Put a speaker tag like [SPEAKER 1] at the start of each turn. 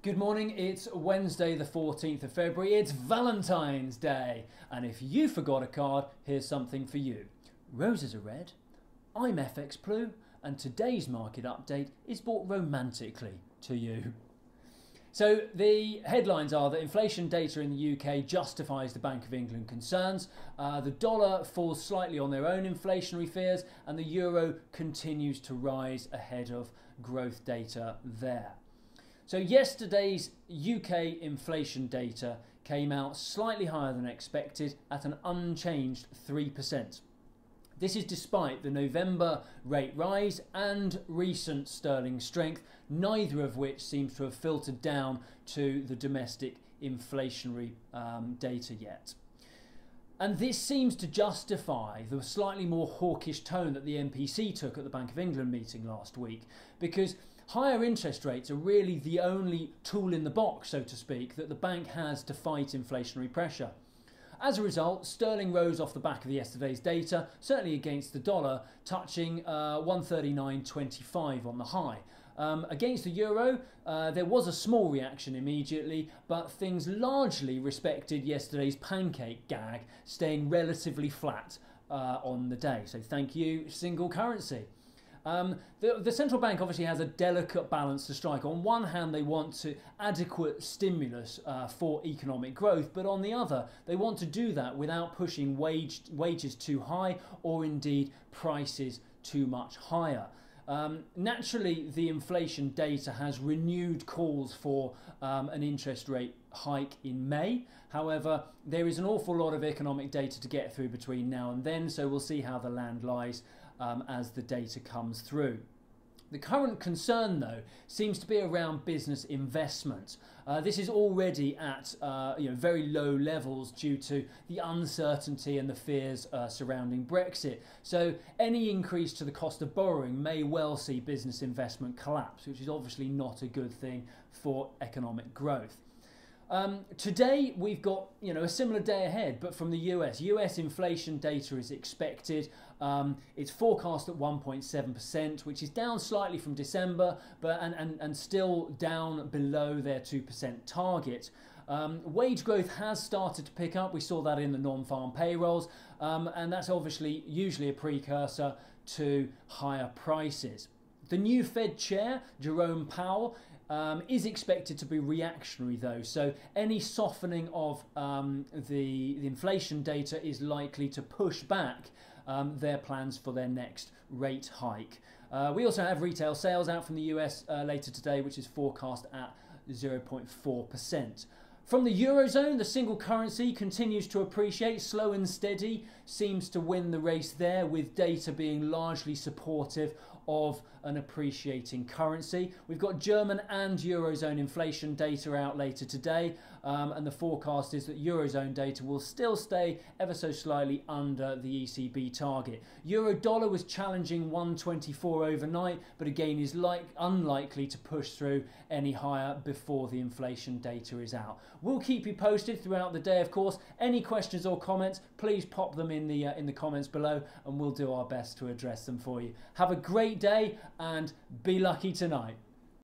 [SPEAKER 1] Good morning, it's Wednesday the 14th of February, it's Valentine's Day, and if you forgot a card, here's something for you. Roses are red, I'm FX Plu, and today's market update is brought romantically to you. So the headlines are that inflation data in the UK justifies the Bank of England concerns, the dollar falls slightly on their own inflationary fears, and the euro continues to rise ahead of growth data there. So yesterday's UK inflation data came out slightly higher than expected at an unchanged 3%. This is despite the November rate rise and recent sterling strength, neither of which seems to have filtered down to the domestic inflationary data yet. And this seems to justify the slightly more hawkish tone that the MPC took at the Bank of England meeting last week, because higher interest rates are really the only tool in the box, so to speak, that the bank has to fight inflationary pressure. As a result, sterling rose off the back of yesterday's data, certainly against the dollar, touching 139.25 on the high. Against the euro, there was a small reaction immediately, but things largely respected yesterday's pancake gag, staying relatively flat on the day. So thank you, single currency. The central bank obviously has a delicate balance to strike. On one hand, they want adequate stimulus for economic growth, but on the other, they want to do that without pushing wages too high or indeed prices too much higher. Naturally, the inflation data has renewed calls for an interest rate hike in May. However, there is an awful lot of economic data to get through between now and then, so we'll see how the land lies as the data comes through. The current concern, though, seems to be around business investment. This is already at very low levels due to the uncertainty and the fears surrounding Brexit. So any increase to the cost of borrowing may well see business investment collapse, which is obviously not a good thing for economic growth. Today we've got a similar day ahead, but from the US. US inflation data is expected. It's forecast at 1.7%, which is down slightly from December, but and still down below their 2% target. Wage growth has started to pick up. We saw that in the non-farm payrolls, and that's obviously usually a precursor to higher prices. The new Fed chair, Jerome Powell, is expected to be reactionary though, so any softening of the inflation data is likely to push back their plans for their next rate hike. We also have retail sales out from the US later today, which is forecast at 0.4%. From the Eurozone, the single currency continues to appreciate. Slow and steady seems to win the race there, with data being largely supportive of an appreciating currency. We've got German and Eurozone inflation data out later today, and the forecast is that Eurozone data will still stay ever so slightly under the ECB target. Euro dollar was challenging 124 overnight, but again is unlikely to push through any higher before the inflation data is out. We'll keep you posted throughout the day, of course. Any questions or comments, please pop them in the comments below, and we'll do our best to address them for you. Have a great day and be lucky tonight.